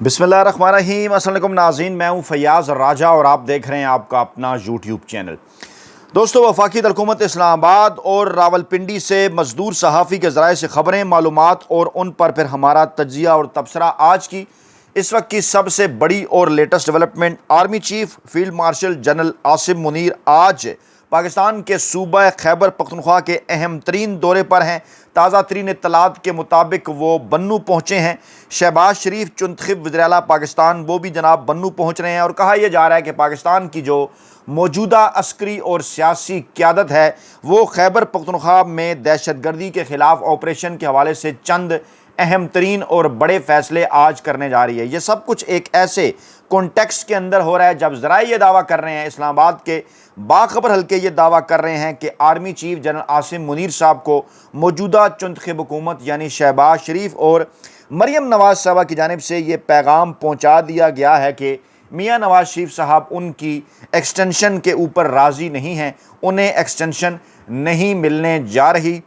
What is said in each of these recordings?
बिस्मिल्लाहिर्रहमानिर्रहीम। अस्सलाम वालेकुम नाज़रीन, मैं हूँ फैयाज़ राजा और आप देख रहे हैं आपका अपना यूट्यूब चैनल। दोस्तों, वफाकी हुकूमत इस्लामाबाद और रावलपिंडी से मजदूर सहाफ़ी के ज़राए से ख़बरें, मालूमात और उन पर फिर हमारा तज्ज़िया और तबसरा। आज की इस वक्त की सबसे बड़ी और latest development, army chief field marshal general Asim Munir आज पाकिस्तान के सूबा खैबर पख्तूनख्वा के अहम तरीन दौरे पर हैं। ताज़ा तरीन इत्तलात के मुताबिक वो बन्नू पहुँचे हैं। शहबाज शरीफ चुंतखिब वज़ीर आला पाकिस्तान वो भी जनाब बन्नू पहुँच रहे हैं और कहा यह जा रहा है कि पाकिस्तान की जो मौजूदा अस्करी और सियासी क़यादत है वो खैबर पख्तूनख्वा में दहशतगर्दी के ख़िलाफ़ ऑपरेशन के हवाले से चंद अहम तरीन और बड़े फ़ैसले आज करने जा रही है। ये सब कुछ एक ऐसे कॉन्टेक्स्ट के अंदर हो रहा है जब ज़राए ये दावा कर रहे हैं, इस्लामाबाद के बाखबर हल्के ये दावा कर रहे हैं कि army chief general Asim Munir साहब को मौजूदा चुंतखिब हुकूमत यानी शहबाज शरीफ और मरियम नवाज़ साहबा की जानिब से ये पैगाम पहुँचा दिया गया है कि मियाँ नवाज़ शरीफ साहब उनकी एक्सटेंशन के ऊपर राज़ी नहीं हैं, उन्हें एक्सटेंशन नहीं मिलने जा रही।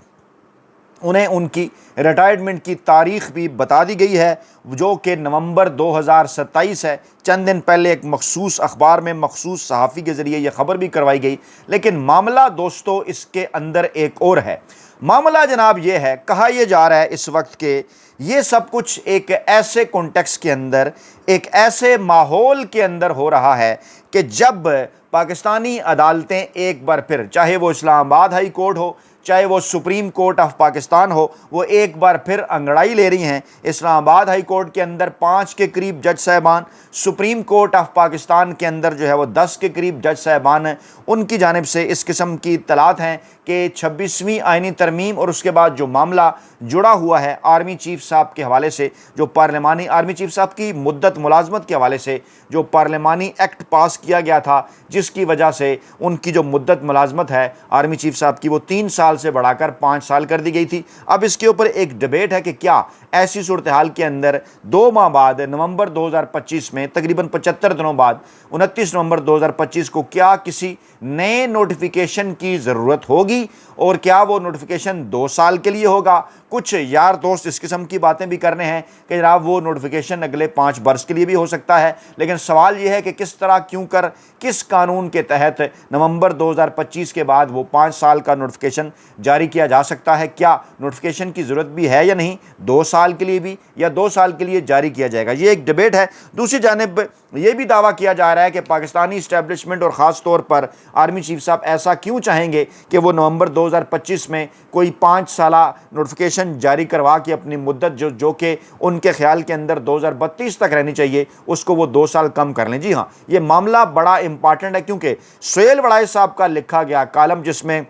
उन्हें उनकी रिटायरमेंट की तारीख़ भी बता दी गई है जो कि नवंबर 2027 है। चंद दिन पहले एक मखसूस अखबार में मखसूस सहाफ़ी के ज़रिए यह ख़बर भी करवाई गई। लेकिन मामला दोस्तों इसके अंदर एक और है। मामला जनाब ये है, कहा यह जा रहा है इस वक्त के ये सब कुछ एक ऐसे कॉन्टेक्स्ट के अंदर, एक ऐसे माहौल के अंदर हो रहा है कि जब पाकिस्तानी अदालतें एक बार फिर, चाहे वो इस्लामाबाद हाई कोर्ट हो, चाहे वो सुप्रीम कोर्ट ऑफ पाकिस्तान हो, वो एक बार फिर अंगड़ाई ले रही हैं। इस्लामाबाद हाई कोर्ट के अंदर 5 के करीब जज साहबान, सुप्रीम कोर्ट ऑफ पाकिस्तान के अंदर जो है वो 10 के करीब जज साहबान हैं। उनकी जानिब से इस किस्म की इत्तलात हैं कि 26वीं आइनी तरमीम और उसके बाद जो मामला जुड़ा हुआ है आर्मी चीफ साहब के हवाले से, जो पार्लिमानी आर्मी चीफ साहब की मुद्दत मुलाजमत के हवाले से जो पार्लिमानी एक्ट पास किया गया था, जिसकी वजह से उनकी जो मुद्दत मुलाजमत है आर्मी चीफ साहब की वो 3 साल से बढ़ाकर 5 साल कर दी गई थी। अब इसके ऊपर एक डिबेट है कि क्या ऐसी सूरत हाल के अंदर 2 माह बाद नवंबर 2025 में, तकरीबन 75 दिनों बाद 29 नवंबर 2025 को क्या किसी नए नोटिफिकेशन की ज़रूरत होगी और क्या वो नोटिफिकेशन 2 साल के लिए होगा। कुछ यार दोस्त इस किस्म की बातें भी कर रहे हैं कि जनाब वो नोटिफिकेशन अगले 5 वर्ष के लिए भी हो सकता है। लेकिन सवाल ये है कि किस तरह, क्यों कर, किस कानून के तहत नवंबर 2025 के बाद वो 5 साल का नोटिफिकेशन जारी किया जा सकता है। क्या नोटिफिकेशन की ज़रूरत भी है या नहीं, 2 साल के लिए भी या 2 साल के लिए जारी किया जाएगा, ये एक डिबेट है। दूसरी जानिब ये भी दावा किया जा रहा है कि पाकिस्तानी इस्टेब्लिशमेंट और ख़ास तौर पर आर्मी चीफ साहब ऐसा क्यों चाहेंगे कि वो नवंबर 2025 में कोई 5 साला नोटिफिकेशन जारी करवा के अपनी मुद्दत जो कि उनके ख्याल के अंदर 2032 तक रहनी चाहिए, उसको वो 2 साल कम कर लें। जी हाँ, ये मामला बड़ा इंपॉर्टेंट है क्योंकि सुहेल वड़ाई साहब का लिखा गया कालम, जिसमें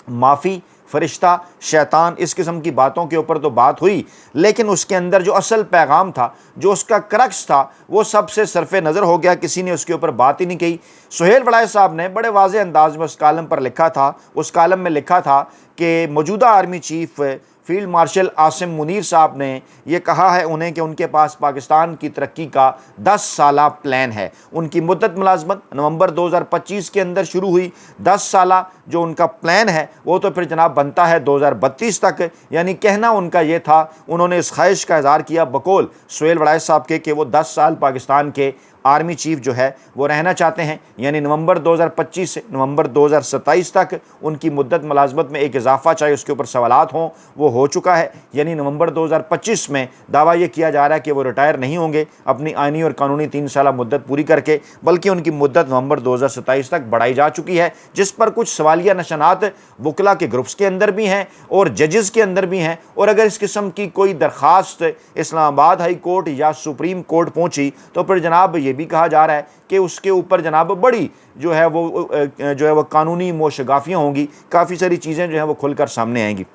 माफ़ी, फरिश्ता, शैतान, इस किस्म की बातों के ऊपर तो बात हुई, लेकिन उसके अंदर जो असल पैगाम था, जो उसका क्रक्स था, वो सबसे सरफ़े नज़र हो गया। किसी ने उसके ऊपर बात ही नहीं की। सुहेल वड़ाई साहब ने बड़े वाज़ेह अंदाज में उस कालम पर लिखा था, उस कालम में लिखा था कि मौजूदा army chief field marshal Asim Munir साहब ने यह कहा है उन्हें कि उनके पास पाकिस्तान की तरक्की का 10 साला प्लान है। उनकी मुद्दत मुलाजमत नवंबर 2025 के अंदर शुरू हुई। 10 साला जो उनका प्लान है वो तो फिर जनाब बनता है 2032 तक। यानी कहना उनका ये था, उन्होंने इस ख्वाहिश का इज़हार किया बकौल सुहेल वड़ाई साहब के कि वो 10 साल पाकिस्तान के आर्मी चीफ जो है वो रहना चाहते हैं। यानी नवंबर 2025 से नवंबर 2027 तक उनकी मुद्दत मुलाजमत में एक इजाफा, चाहे उसके ऊपर सवालात हों, वो हो चुका है। यानी नवंबर 2025 में दावा ये किया जा रहा है कि वो रिटायर नहीं होंगे अपनी आइनी और कानूनी 3 साल मुद्दत पूरी करके, बल्कि उनकी मुद्दत नवंबर 2027 तक बढ़ाई जा चुकी है, जिस पर कुछ सवालिया निशानात वकला के ग्रुप्स के अंदर भी हैं और जजेस के अंदर भी हैं। और अगर इस किस्म की कोई दरख्वास्त इस्लामाबाद हाई कोर्ट या सुप्रीम कोर्ट पहुँची तो फिर जनाब ये भी कहा जा रहा है कि उसके ऊपर जनाब बड़ी जो है वो कानूनी मोशगाफियाँ होंगी, काफ़ी सारी चीज़ें जो हैं वो खुलकर सामने आएंगी।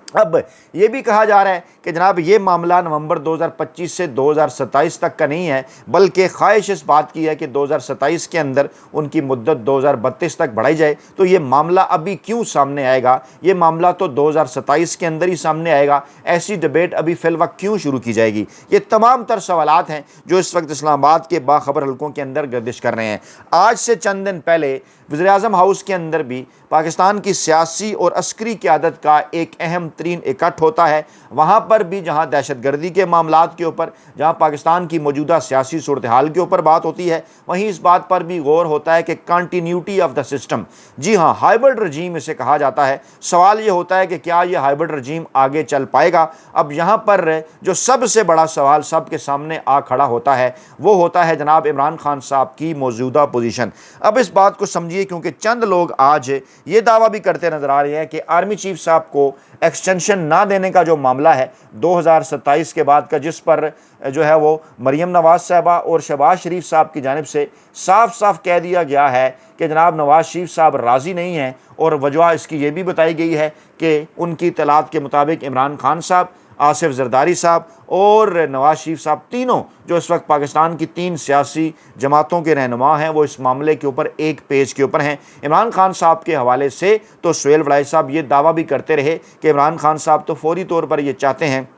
अब ये भी कहा जा रहा है कि जनाब ये मामला नवंबर 2025 से 2027 तक का नहीं है, बल्कि ख्वाहिश इस बात की है कि 2027 के अंदर उनकी मुद्दत 2032 तक बढ़ाई जाए। तो ये मामला अभी क्यों सामने आएगा? ये मामला तो 2027 के अंदर ही सामने आएगा। ऐसी डिबेट अभी फ़िल वक्त क्यों शुरू की जाएगी? ये तमाम तर सवालात हैं जो इस वक्त इस्लामाबाद के बाखबर हल्कों के अंदर गर्दिश कर रहे हैं। आज से चंद दिन पहले वज़ीर-ए-आज़म हाउस के अंदर भी पाकिस्तान की सियासी और अस्करी क़यादत का एक अहम तरीन इकट्ठ होता है। वहाँ पर भी जहाँ दहशतगर्दी के मामलात के ऊपर, जहाँ पाकिस्तान की मौजूदा सियासी सूरत हाल के ऊपर बात होती है, वहीं इस बात पर भी गौर होता है कि कंटिन्यूटी ऑफ द सिस्टम, जी हाँ, हाइब्रिड रजीम इसे कहा जाता है। सवाल ये होता है कि क्या ये हाइब्रिड रजीम आगे चल पाएगा। अब यहाँ पर जो सबसे बड़ा सवाल सब के सामने आ खड़ा होता है वो होता है जनाब इमरान खान साहब की मौजूदा पोजीशन। अब इस बात को समझिए, क्योंकि चंद लोग आज ये दावा भी करते नजर आ रहे हैं कि आर्मी चीफ साहब को एक्सटेंशन ना देने का जो मामला है 2027 के बाद का, जिस पर जो है वो मरीम नवाज साहबा और शहबाज शरीफ साहब की जानिब से साफ साफ कह दिया गया है कि जनाब नवाज शरीफ साहब राज़ी नहीं हैं, और वजह इसकी ये भी बताई गई है कि उनकी इत्तलात के मुताबिक इमरान खान साहब, आसिफ जरदारी साहब और नवाज शरीफ साहब, तीनों जो इस वक्त पाकिस्तान की 3 सियासी जमातों के रहनुमा हैं, वो इस मामले के ऊपर एक पेज के ऊपर हैं। इमरान खान साहब के हवाले से तो सुहेल वड़ाई साहब ये दावा भी करते रहे कि इमरान खान साहब तो फौरी तौर पर ये चाहते हैं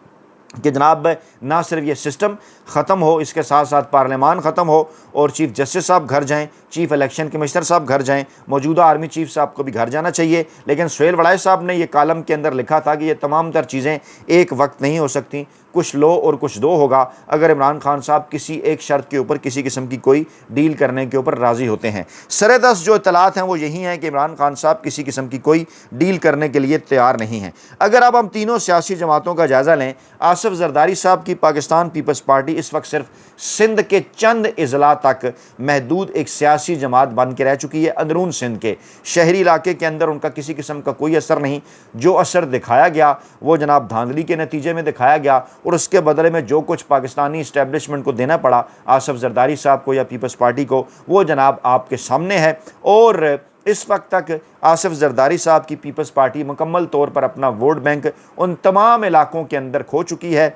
कि जनाब ना सिर्फ ये सिस्टम ख़त्म हो, इसके साथ साथ पार्लियामान ख़त्म हो और चीफ़ जस्टिस साहब घर जाएं, चीफ़ इलेक्शन कमिश्नर साहब घर जाएं, मौजूदा आर्मी चीफ साहब को भी घर जाना चाहिए। लेकिन सुहेल वड़ाई साहब ने ये कालम के अंदर लिखा था कि ये तमाम तर चीज़ें एक वक्त नहीं हो सकती, कुछ लो और कुछ दो होगा अगर इमरान खान साहब किसी एक शर्त के ऊपर किसी किस्म की कोई डील करने के ऊपर राज़ी होते हैं। सरेदस्त जो इत्तलात हैं वो यही हैं कि इमरान खान साहब किसी किस्म की कोई डील करने के लिए तैयार नहीं हैं। अगर अब हम तीनों सियासी जमातों का जायज़ा लें, आसिफ जरदारी साहब की पाकिस्तान पीपल्स पार्टी इस वक्त सिर्फ सिंध के चंद अजला तक महदूद एक सियासी जमात बन के रह चुकी है। अंदरून सिंध के शहरी इलाके के अंदर उनका किसी किस्म का कोई असर नहीं। जो असर दिखाया गया वो जनाब धांधली के नतीजे में दिखाया गया, और उसके बदले में जो कुछ पाकिस्तानी इस्टेब्लिशमेंट को देना पड़ा आसिफ जरदारी साहब को या पीपल्स पार्टी को, वो जनाब आपके सामने है। और इस वक्त तक आसिफ जरदारी साहब की पीपल्स पार्टी मुकम्मल तौर पर अपना वोट बैंक उन तमाम इलाकों के अंदर खो चुकी है।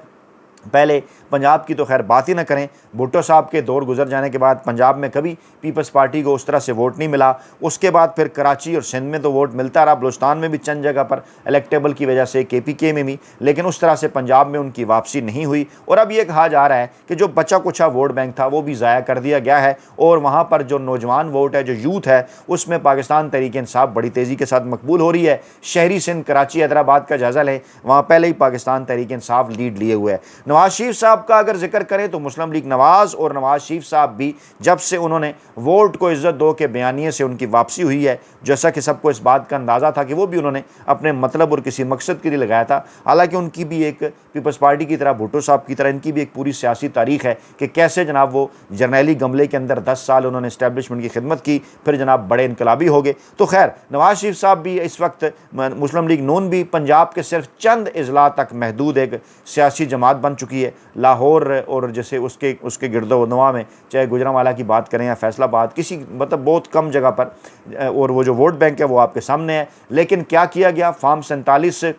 पहले पंजाब की तो खैर बात ही ना करें, भुट्टो साहब के दौर गुजर जाने के बाद पंजाब में कभी पीपल्स पार्टी को उस तरह से वोट नहीं मिला। उसके बाद फिर कराची और सिंध में तो वोट मिलता रहा, बलूचिस्तान में भी चंद जगह पर इलेक्टेबल की वजह से, KPK में भी, लेकिन उस तरह से पंजाब में उनकी वापसी नहीं हुई। और अब ये कहा जा रहा है कि जो बचा कुचा वोट बैंक था वो भी ज़ाया कर दिया गया है, और वहाँ पर जो नौजवान वोट है, जो यूथ है, उसमें पाकिस्तान तहरीक इंसाफ बड़ी तेज़ी के साथ मकबूल हो रही है। शहरी सिंध, कराची, हैदराबाद का जायज़ा लें, वहाँ पहले ही पाकिस्तान तहरीक इंसाफ लीड लिए हुए है। नवाज शरीफ साहब का अगर जिक्र करें तो मुस्लिम लीग नवाज और नवाज शरीफ साहब भी जब से उन्होंने वोट को इज्जत दो के बयानिए से उनकी वापसी हुई है, जैसा कि सबको इस बात का अंदाज़ा था कि वो भी उन्होंने अपने मतलब और किसी मकसद के लिए लगाया था। हालांकि उनकी भी एक पीपल्स पार्टी की तरह, भुट्टो साहब की तरह, इनकी भी एक पूरी सियासी तारीख है कि कैसे जनाब वो जर्नैली गमले के अंदर 10 साल उन्होंने इस्टेब्लिशमेंट की खिदमत की, फिर जनाब बड़े इनकलाबी हो गए। तो खैर नवाज शरीफ साहब भी इस वक्त, मुस्लिम लीग नून भी पंजाब के सिर्फ चंद अजला तक महदूद एक सियासी जमात बन चुकी है। लाहौर और जैसे उसके गिरदोनवा में, चाहे गुजरांवाला की बात करें या फैसलाबाद, किसी मतलब बहुत कम जगह पर, और वो जो वोट बैंक है वो आपके सामने है। लेकिन क्या किया गया, फार्म 47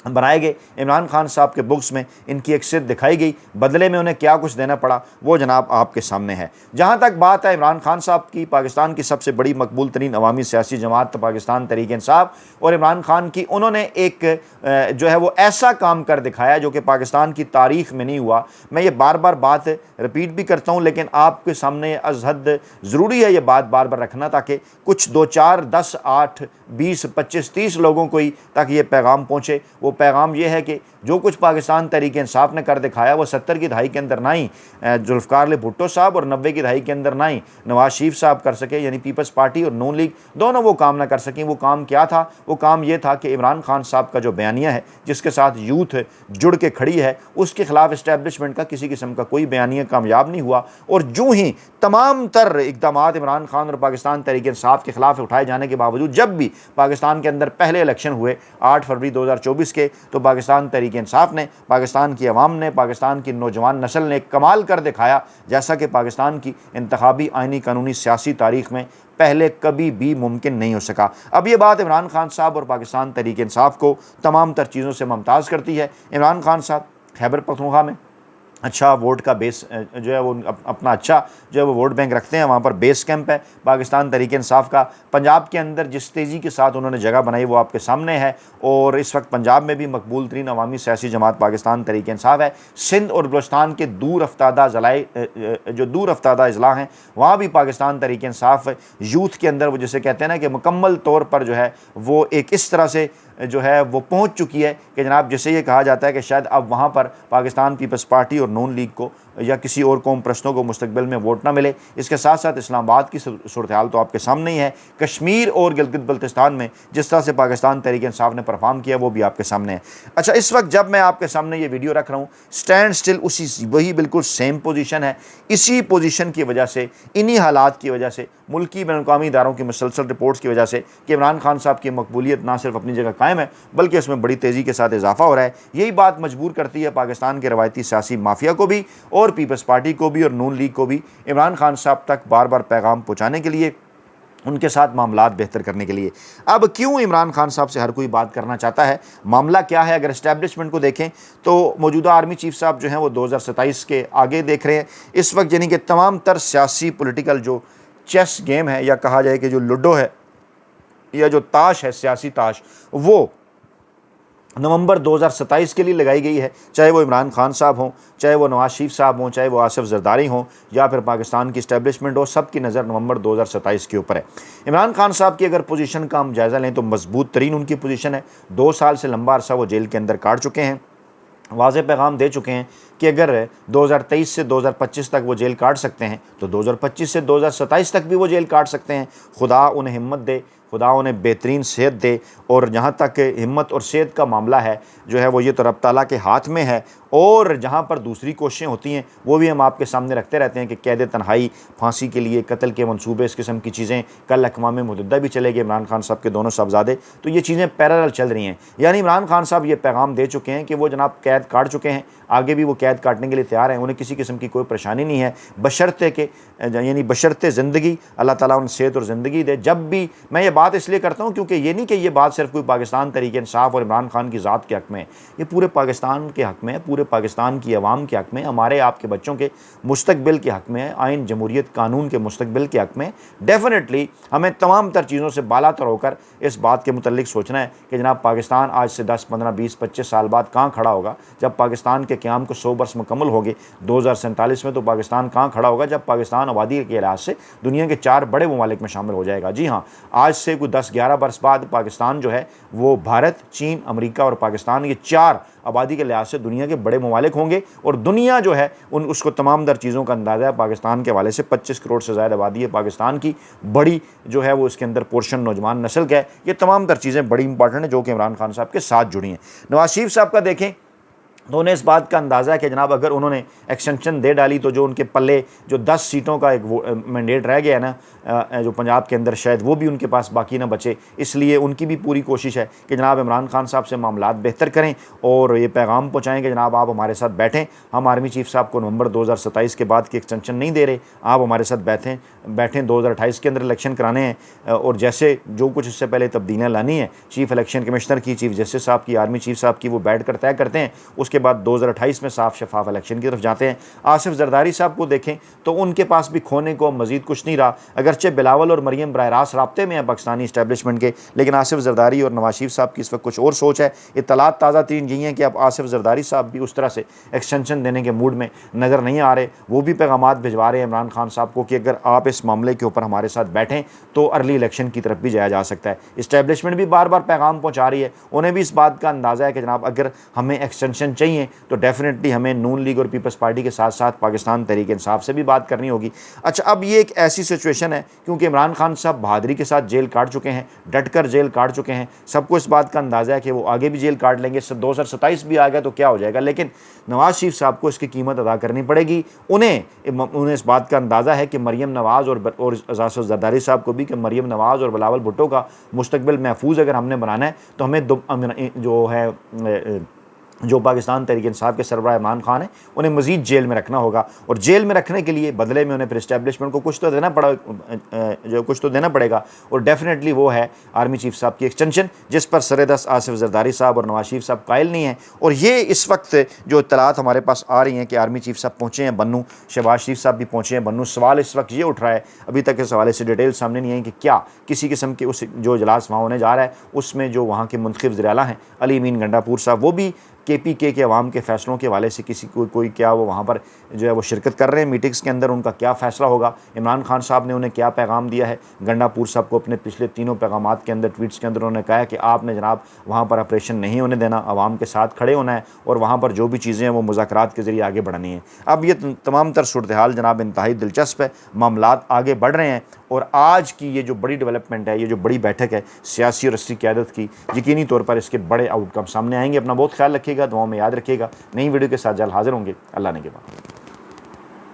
बनाए गए, इमरान खान साहब के बुक्स में इनकी अक्सरियत दिखाई गई, बदले में उन्हें क्या कुछ देना पड़ा वो जनाब आपके सामने है। जहाँ तक बात है इमरान खान साहब की, पाकिस्तान की सबसे बड़ी मकबूल तरीन अवामी सियासी जमात पाकिस्तान तहरीक इंसाफ, और इमरान खान की, उन्होंने एक जो है वो ऐसा काम कर दिखाया जो कि पाकिस्तान की तारीख में नहीं हुआ। मैं ये बार बार बात रिपीट भी करता हूँ, लेकिन आपके सामने अज़ हद ज़रूरी है ये बात बार बार रखना, ताकि कुछ 2, 4, 10, 8, 20, 25, 30 लोगों को ही ताकि ये पैगाम पहुँचे। वो पैगाम ये है कि जो कुछ पाकिस्तान तहरीक इंसाफ ने कर दिखाया वो 70 की दहाई के अंदर ना ही जुल्फ़िकार अली भुट्टो साहब और 90 की दहाई के अंदर ना ही नवाज शरीफ साहब कर सके, यानी पीपल्स पार्टी और नून लीग दोनों वो काम ना कर सकें। वो काम क्या था? वो काम ये था कि इमरान खान साहब का जो बयानिया है, जिसके साथ यूथ जुड़ के खड़ी है, उसके खिलाफ इस्टेब्लिशमेंट का किसी किस्म का कोई बयानिया कामयाब नहीं हुआ। और जो ही तमाम तर इक़दामात इमरान खान और पाकिस्तान तहरीक इंसाफ के खिलाफ उठाए जाने के बावजूद, जब भी पाकिस्तान के अंदर पहले इलेक्शन हुए 8 फरवरी 2024 के, तो पाकिस्तान तहरीक इंसाफ ने, पाकिस्तान की अवाम ने, पाकिस्तान की नौजवान नस्ल ने कमाल कर दिखाया, जैसा कि पाकिस्तान की इंतखाबी आइनी कानूनी सियासी तारीख में पहले कभी भी मुमकिन नहीं हो सका। अब ये बात इमरान खान साहब और पाकिस्तान तहरीक इंसाफ को तमाम तर चीज़ों से मुमताज़ करती है। इमरान खान साहब खैबर पख्तूनख्वा में अच्छा वोट का बेस जो है वो अपना अच्छा जो है वो वोट बैंक रखते हैं। वहाँ पर बेस कैंप है पाकिस्तान तहरीक इंसाफ का। पंजाब के अंदर जिस तेज़ी के साथ उन्होंने जगह बनाई वो आपके सामने है, और इस वक्त पंजाब में भी मकबूल तरीन अवामी सियासी जमात पाकिस्तान तहरीक इंसाफ है। सिंध और बलूचिस्तान के दूर अफ्तादा ज़िले जो दूर अफ्तादा अजला हैं वहाँ भी पाकिस्तान तहरीक इंसाफ यूथ के अंदर वो जिसे कहते हैं ना कि मुकम्मल तौर पर जो है वो एक इस तरह से जो है वो पहुंच चुकी है कि जनाब जिसे ये कहा जाता है कि शायद अब वहाँ पर पाकिस्तान पीपल्स पार्टी और नून लीग को या किसी और कौम प्रश्नों को मुस्तकबिल में वोट ना मिले। इसके साथ साथ इस्लामाबाद की सूरत हाल तो आपके सामने ही है। कश्मीर और गिलगित बल्तिस्तान में जिस तरह से पाकिस्तान तहरीक इंसाफ ने परफॉर्म किया वो भी आपके सामने है। अच्छा, इस वक्त जब मैं आपके सामने ये वीडियो रख रहा हूँ, स्टैंड स्टिल उसी वही बिल्कुल सेम पोजीशन है। इसी पोजीशन की वजह से, इन्हीं हालात की वजह से, मुल्की बैनुल-अक़वामी इदारों की मुसलसल रिपोर्ट्स की वजह से कि इमरान खान साहब की मकबूलियत ना सिर्फ अपनी जगह कायम है बल्कि इसमें बड़ी तेज़ी के साथ इजाफा हो रहा है। यही बात मजबूर करती है पाकिस्तान के रवायती सियासी माफिया को भी और पीपल्स पार्टी को भी और नून लीग को भी इमरान खान साहब तक बार बार पैगाम पहुँचाने के लिए, उनके साथ मामलात बेहतर करने के लिए। अब क्यों इमरान खान साहब से हर कोई बात करना चाहता है, मामला क्या है? अगर इस्टेब्लिशमेंट को देखें तो मौजूदा आर्मी चीफ साहब जो हैं वो 2027 के आगे देख रहे हैं इस वक्त, यानी कि तमाम तर सियासी पॉलिटिकल जो चेस गेम है या कहा जाए कि जो लूडो है या जो ताश है, सियासी ताश, वो नवंबर 2027 के लिए लगाई गई है। चाहे वो इमरान खान साहब हों, चाहे वो नवाज शरीफ साहब हों, चाहे वो आसिफ जरदारी हों या फिर पाकिस्तान की इस्टेब्लिशमेंट हो, सबकी नज़र नवंबर 2027 के ऊपर है। इमरान खान साहब की अगर पोजीशन का हम जायज़ा लें तो मजबूत तरीन उनकी पोजीशन है। 2 साल से लंबा अरसा वो जेल के अंदर काट चुके हैं, वाज़ेह पैगाम दे चुके हैं कि अगर 2023 से 2025 तक वो जेल काट सकते हैं तो 2025 से 2027 तक भी वो जेल काट सकते हैं। खुदा उन्हें हिम्मत दे, खुदा उन्हें बेहतरीन सेहत दे। और जहाँ तक हिम्मत और सेहत का मामला है जो है वो ये तो रब ताला के हाथ में है, और जहाँ पर दूसरी कोशिशें होती हैं वो भी हम आपके सामने रखते रहते हैं कि कैद तन्हाई, फांसी के लिए कत्ल के मंसूबे, इस किस्म की चीज़ें। कल अक़वाम मुत्तहिदा भी चले गए इमरान खान साहब के दोनों साहबजादे, तो ये चीज़ें पैरेलल चल रही हैं। यानी इमरान खान साहब ये पैगाम दे चुके हैं कि वो जनाब कैद काट चुके हैं, आगे भी वो कैद काटने के लिए तैयार हैं, उन्हें किसी किस्म की कोई परेशानी नहीं है, बशर्ते के यानी बशर्ते ज़िंदगी, अल्लाह ताला उन्हें सेहत और ज़िंदगी दे। जब भी मैं ये बात इसलिए करता हूँ क्योंकि ये नहीं कि ये बात सिर्फ कोई पाकिस्तान तहरीक इंसाफ और इमरान खान की ज़ात के हक़ में है, ये पूरे पाकिस्तान के हक़ में है, पूरे पाकिस्तान की आवाम के हक़ में, हमारे आपके बच्चों के मुस्तकबिल के हक़ में है, आइन जमहूरियत कानून के मुस्तकबिल के हक़ में। डेफिनेटली हमें तमाम तर चीज़ों से बालातर होकर इस बात के मुतल्लिक सोचना है कि जनाब पाकिस्तान आज से 10, 15, 20, 25 साल बाद कहाँ खड़ा होगा। जब पाकिस्तान के क़याम को 100 बरस मुकम्मल हो गए 2047 में, तो पाकिस्तान कहाँ खड़ा होगा जब पाकिस्तान आबादी के लिहाज से दुनिया के 4 बड़े ममालिक में शामिल हो जाएगा। जी हाँ, आज से कोई 10-11 बरस बाद पाकिस्तान जो है वो भारत, चीन, अमेरिका और पाकिस्तान, ये 4 आबादी के लिहाज से दुनिया के बड़े ममालिक होंगे। और दुनिया जो है उसको तमाम दर चीज़ों का अंदाज़ा है। पाकिस्तान के हवाले से 25 करोड़ से ज़्यादा आबादी है पाकिस्तान की, बड़ी जो है वो इसके अंदर पोर्शन नौजवान नस्ल का है। ये तमाम दर चीज़ें बड़ी इंपॉर्टेंट है जो कि इमरान खान साहब के साथ जुड़ी हैं। नवाज शरीफ साहब का देखें तो उन्हें इस बात का अंदाज़ा है कि जनाब अगर उन्होंने एक्सटेंशन दे डाली तो जो उनके पल्ले जो 10 सीटों का एक मैंडेट रह गया है ना जो पंजाब के अंदर, शायद वो भी उनके पास बाकी ना बचे। इसलिए उनकी भी पूरी कोशिश है कि जनाब इमरान खान साहब से मामलात बेहतर करें और ये पैगाम पहुँचाएँ कि जनाब आप हमारे साथ बैठें। हम आर्मी चीफ साहब को नवंबर 2027 के बाद की एक्सटेंशन नहीं दे रहे, आप हमारे साथ बैठें 2028 के अंदर इलेक्शन कराने हैं और जैसे जो कुछ इससे पहले तब्दीलियाँ लानी है चीफ इलेक्शन कमिश्नर की, चीफ जस्टिस साहब की, आर्मी चीफ साहब की, वो बैठ कर तय करते हैं। उसके बाद 2028 में साफ शफाफ इलेक्शन की तरफ जाते हैं। आसिफ जरदारी साहब को देखें तो उनके पास भी खोने को मजीद कुछ नहीं रहा। अगरचे बिलावल और मरियम बराह रास्त राब्ते में है पाकिस्तानी इस्टेब्लिशमेंट के, लेकिन आसिफ जरदारी और नवाज शरीफ साहब की इस वक्त कुछ और सोच है। इत्तलात ताज़ा तरीन यही है कि अब आसिफ जरदारी साहब भी उस तरह से एक्सटेंशन देने के मूड में नज़र नहीं आ रहे। वो भी पैगाम भिजवा रहे हैं इमरान खान साहब को कि अगर आप इस मामले के ऊपर हमारे साथ बैठें तो अर्ली इलेक्शन की तरफ भी जाया जा सकता है। इस्टेब्लिशमेंट भी बार बार पैगाम पहुँचा रही है, उन्हें भी इस बात का अंदाज़ा है कि जनाब अगर हमें एक्सटेंशन चाहिए तो डेफिनेटली हमें नून लीग और पीपल्स पार्टी के साथ साथ पाकिस्तान तहरीक इंसाफ से भी बात करनी होगी। अच्छा, अब ये एक ऐसी सिचुएशन है क्योंकि इमरान खान साहब बहादुरी के साथ जेल काट चुके हैं, डटकर जेल काट चुके हैं, सबको इस बात का अंदाज़ा है कि वो आगे भी जेल काट लेंगे। 2027 भी आ गया तो क्या हो जाएगा, लेकिन नवाज शरीफ साहब को इसकी कीमत अदा करनी पड़ेगी। उन्हें इस बात का अंदाज़ा है कि मरियम नवाज़ और आसिफ जरदारी साहब को भी कि मरियम नवाज़ और बिलावल भुट्टो का मुस्तकबिल महफूज अगर हमने बनाना है तो हमें जो है जो पाकिस्तान तहरीक इंसाफ के सरबराह इमरान खान है, उन्हें मज़ीद जेल में रखना होगा। और जेल में रखने के लिए बदले में उन्हें फिर इस्टेब्लिशमेंट को कुछ तो देना पड़ेगा। और डेफिनेटली वो है आर्मी चीफ साहब की एक्सटेंशन, जिस पर सरेदस्त आसिफ जरदारी साहब और नवाज शरीफ साहब कायल नहीं हैं। और ये इस वक्त जो इत्तलात हमारे पास आ रही हैं कि आर्मी चीफ साहब पहुँचे हैं बन्नू, शहबाज शरीफ साहब भी पहुँचे हैं बन्नू। सवाल इस वक्त ये उठ रहा है, अभी तक इस हवाले से डिटेल सामने नहीं आई कि क्या किसी किस्म के उस जो इजलास वहाँ होने जा रहा है उसमें जो वहाँ के मुंतखब वज़ीर आला हैं अली अमीन गंडापुर साहब, वो भी KPK के अवाम के फ़ैसलों के हवाले से किसी कोई क्या वो वहाँ पर जो है वो शिरकत कर रहे हैं मीटिंग्स के अंदर, उनका क्या फ़ैसला होगा, इमरान खान साहब ने उन्हें क्या पैगाम दिया है। गंडापुर साहब को अपने पिछले तीनों पैगामात के अंदर, ट्वीट्स के अंदर उन्होंने कहा है कि आपने जनाब वहाँ पर ऑपरेशन नहीं होने देना, अवाम के साथ खड़े होना है और वहाँ पर जो भी चीज़ें हैं वो मुज़ाकरात के ज़रिए आगे बढ़नी है। अब ये तमाम तर सूरत हाल जनाब इंतहाई दिलचस्प है, मामलात आगे बढ़ रहे हैं। और आज की ये जो बड़ी डेवलपमेंट है, ये जो बड़ी बैठक है सियासी और असली क़यादत की, यकीनी तौर पर इसके बड़े आउटकम सामने आएंगे। अपना बहुत ख्याल रखिएगा, दुआओं में याद रखिएगा। नई वीडियो के साथ जल्द हाजिर होंगे। अल्लाह ने के बाद।